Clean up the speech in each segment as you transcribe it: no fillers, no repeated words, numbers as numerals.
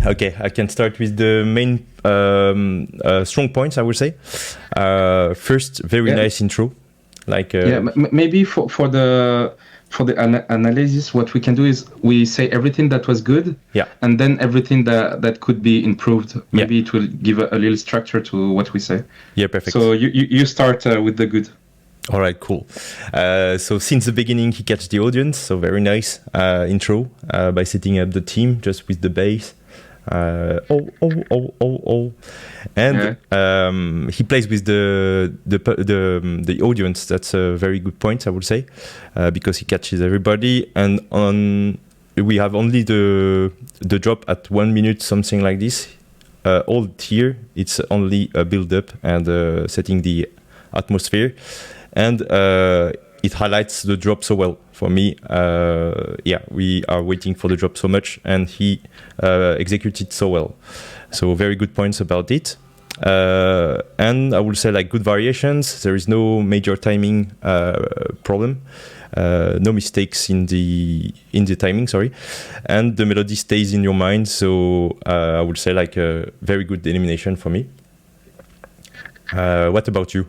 Okay, I can start with the main strong points, I would say. First, very nice intro. Like maybe for the analysis, what we can do is we say everything that was good, and then everything that could be improved. Maybe it will give a little structure to what we say. Yeah, perfect. So you start with the good. All right, cool. So since the beginning, he catches the audience. So very nice intro by setting up the team just with the bass. And he plays with the audience. That's a very good point, I would say, because he catches everybody. And we have only the drop at 1 minute, something like this. All here, it's only a build up and setting the atmosphere. And it highlights the drop so well for me. We are waiting for the drop so much, and he executed so well. So very good points about it. And I would say like good variations. There is no major timing problem. No mistakes in the timing. Sorry, and the melody stays in your mind. So I would say like a very good elimination for me. What about you?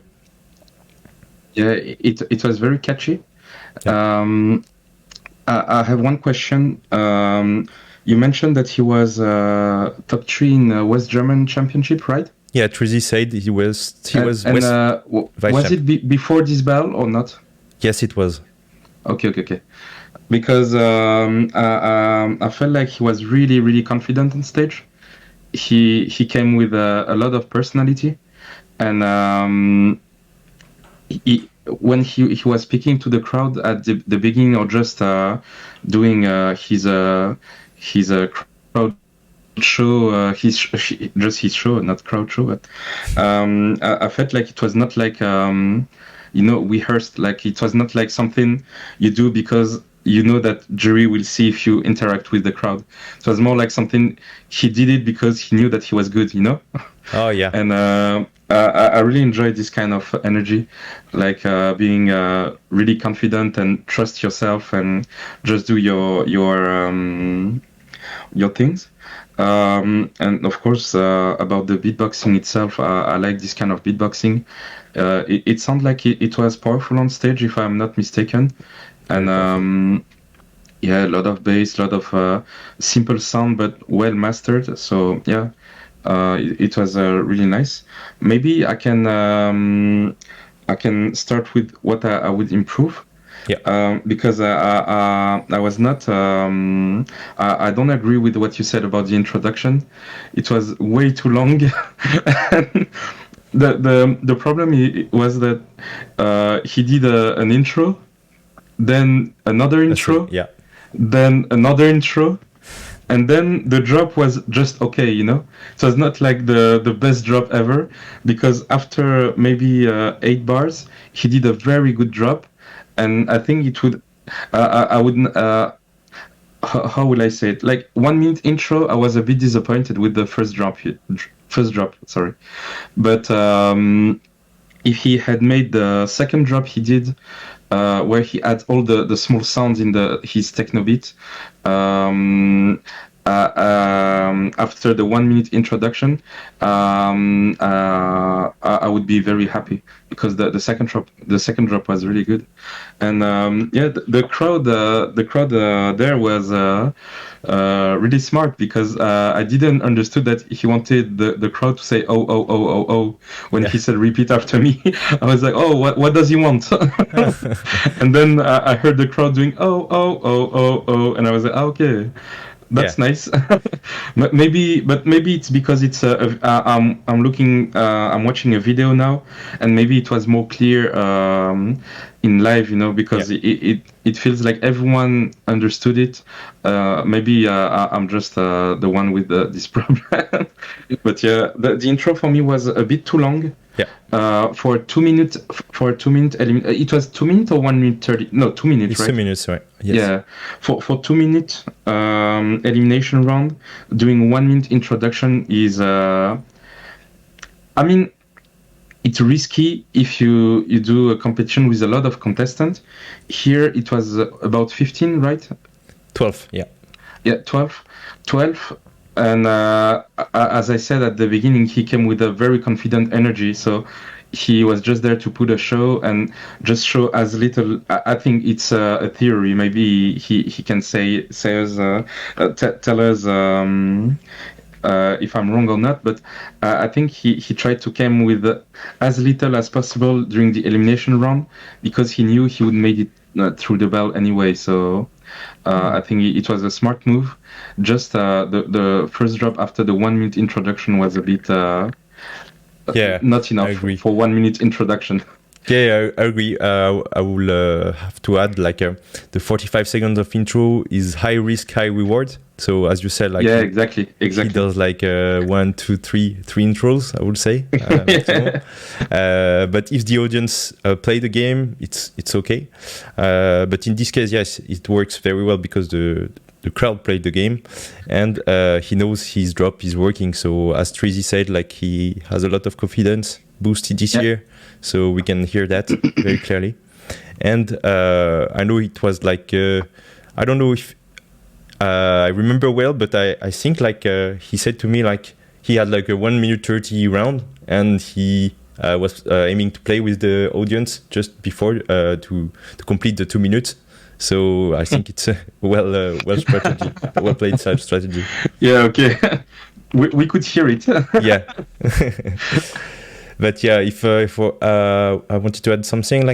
Yeah, it was very catchy. Yeah. I have one question. You mentioned that he was top 3 in West German Championship, right? Yeah, Trizy said he was. Was it before this battle or not? Yes, it was. Okay. Because I felt like he was really confident on stage. He came with a lot of personality, and when he was speaking to the crowd at the beginning, or just doing his crowd show, his show, not crowd show, but I felt like it was not like rehearsed. Like it was not like something you do because you know that jury will see if you interact with the crowd. It was more like something he did it because he knew that he was good, Oh yeah. And I really enjoyed this kind of energy, like being really confident and trust yourself and just do your things. And of course, about the beatboxing itself, I like this kind of beatboxing. It sounded like it was powerful on stage, if I'm not mistaken. And a lot of bass, a lot of simple sound, but well mastered. So yeah, it was really nice. Maybe I can start with what I would improve. Yeah. Because I was not. I don't agree with what you said about the introduction. It was way too long. The problem was that he did an intro, then another intro, then another intro, and then the drop was just okay, It was not like the best drop ever, because after maybe 8 bars, he did a very good drop, and I think it would. I wouldn't. How will I say it? Like 1 minute intro, I was a bit disappointed with the first drop. Sorry, but if he had made the second drop he did, where he had all the small sounds in his techno beat, after the 1 minute introduction, I would be very happy, because the second drop was really good. And the crowd there was really smart, because I didn't understood that he wanted the crowd to say oh when he said repeat after me. I was like, oh, what does he want? And then I heard the crowd doing oh, and I was like, okay. That's nice. But maybe it's because it's I'm watching a video now, and maybe it was more clear in live, because it feels like everyone understood it. Maybe I'm just the one with this problem. But yeah, the intro for me was a bit too long. Yeah. For 2 minutes, it was 2 minutes or 1 minute 30? No, 2 minutes, right? 2 minutes, right? Yes. Yeah. For 2 minutes elimination round, doing 1 minute introduction is, it's risky if you do a competition with a lot of contestants. Here it was about 15, right? 12, yeah. Yeah, 12. And as I said at the beginning, he came with a very confident energy. So he was just there to put a show and just show as little. I think it's a theory. Maybe he can say us tell us if I'm wrong or not. But I think he tried to come with as little as possible during the elimination round because he knew he would make it through the bell anyway. So I think it was a smart move. Just the first drop after the 1 minute introduction was a bit not enough for 1 minute introduction. Yeah, I agree. I will have to add the 45 seconds of intro is high risk, high reward. So as you said, exactly. He does 1, 2, 3 intros, I would say. But if the audience play the game, it's okay. But in this case, yes, it works very well because the crowd played the game, and he knows his drop is working. So as Tracy said, he has a lot of confidence boosted this year. So we can hear that very clearly. And I know it was I don't know if I remember well, but I think he said to me he had a 1 minute 30 round, and he was aiming to play with the audience just before to complete the 2 minutes. So I think it's a well played strategy. Yeah, okay. we could hear it. Yeah. But yeah, if I wanted to add something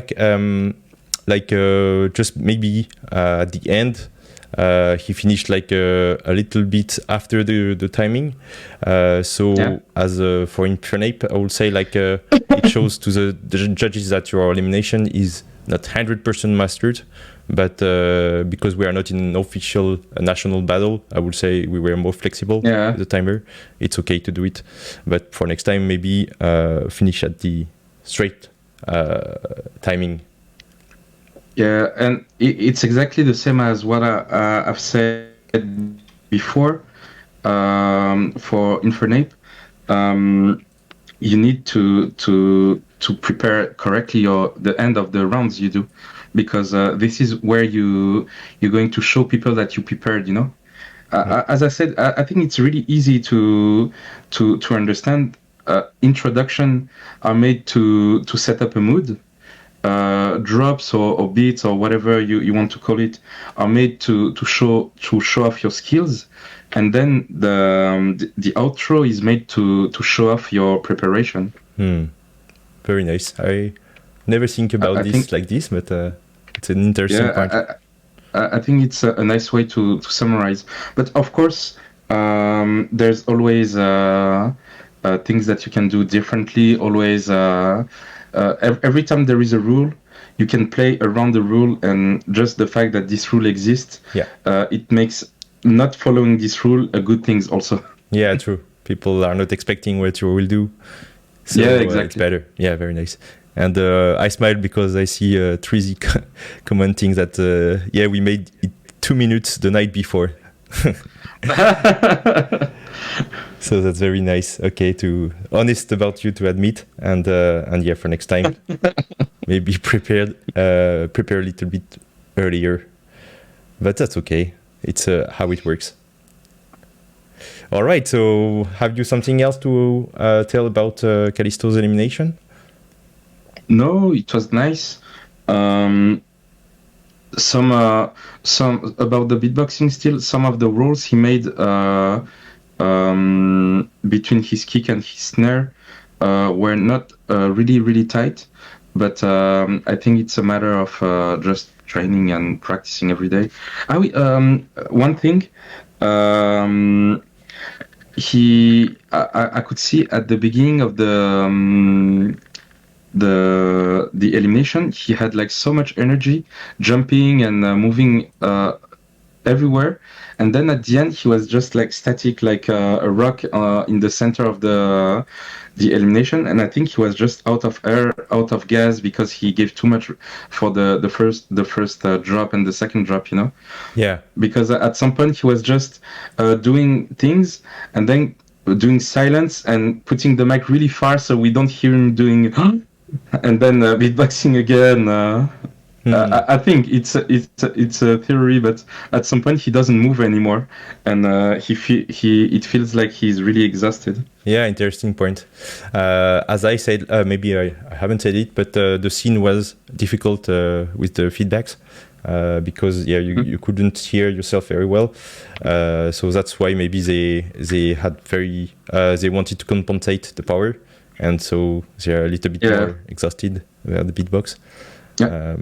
just maybe at the end, he finished a little bit after the timing. As for Infernape, I would say it shows to the judges that your elimination is not 100% mastered, but because we are not in an official national battle, I would say we were more flexible with the timer. It's okay to do it, but for next time, maybe finish at the straight timing. Yeah, and it's exactly the same as what I've said before. For Infernape, you need to prepare correctly the end of the rounds you do, because this is where you're going to show people that you prepared. As I said, I think it's really easy to understand. Introduction are made to set up a mood. Drops or beats or whatever you want to call it are made to show off your skills, and then the outro is made to show off your preparation. Very nice. I never think about this like this, but it's an interesting point. I think it's a nice way to summarize. But of course, there's always things that you can do differently. Always, every time there is a rule, you can play around the rule, and just the fact that this rule exists, it makes not following this rule a good thing also. Yeah, true. People are not expecting what you will do. So exactly. It's better. Yeah, very nice. And I smiled because I see Trizy commenting that, we made it 2 minutes the night before. So that's very nice. Okay, honest about you to admit, and for next time, maybe prepare a little bit earlier. But that's okay. It's how it works. All right. So, have you something else to tell about Kalisto's elimination? No, it was nice. Some about the beatboxing still. Some of the rules he made between his kick and his snare were not really tight, but I think it's a matter of just training and practicing every day. One thing I could see at the beginning of the elimination, he had so much energy, jumping and moving everywhere, and then at the end he was just static, like a rock in the center of the elimination. And I think he was just out of air, out of gas, because he gave too much for the first drop and the second drop, Yeah, because at some point he was just doing things and then doing silence and putting the mic really far so we don't hear him doing and then beatboxing again. I think it's a theory, but at some point he doesn't move anymore, and it feels like he's really exhausted. Yeah, interesting point. As I said, maybe I haven't said it, but the scene was difficult with the feedbacks because you couldn't hear yourself very well. So that's why maybe they had they wanted to compensate the power, and so they're a little bit more exhausted with the beatbox. Yeah.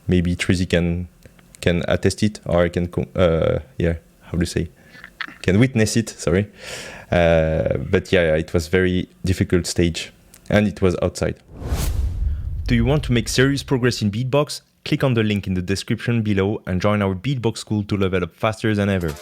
Maybe Trizy can attest it, or I can how do you say, can witness it, sorry. But it was very difficult stage, and it was outside. Do you want to make serious progress in beatbox? Click on the link in the description below and join our beatbox school to level up faster than ever.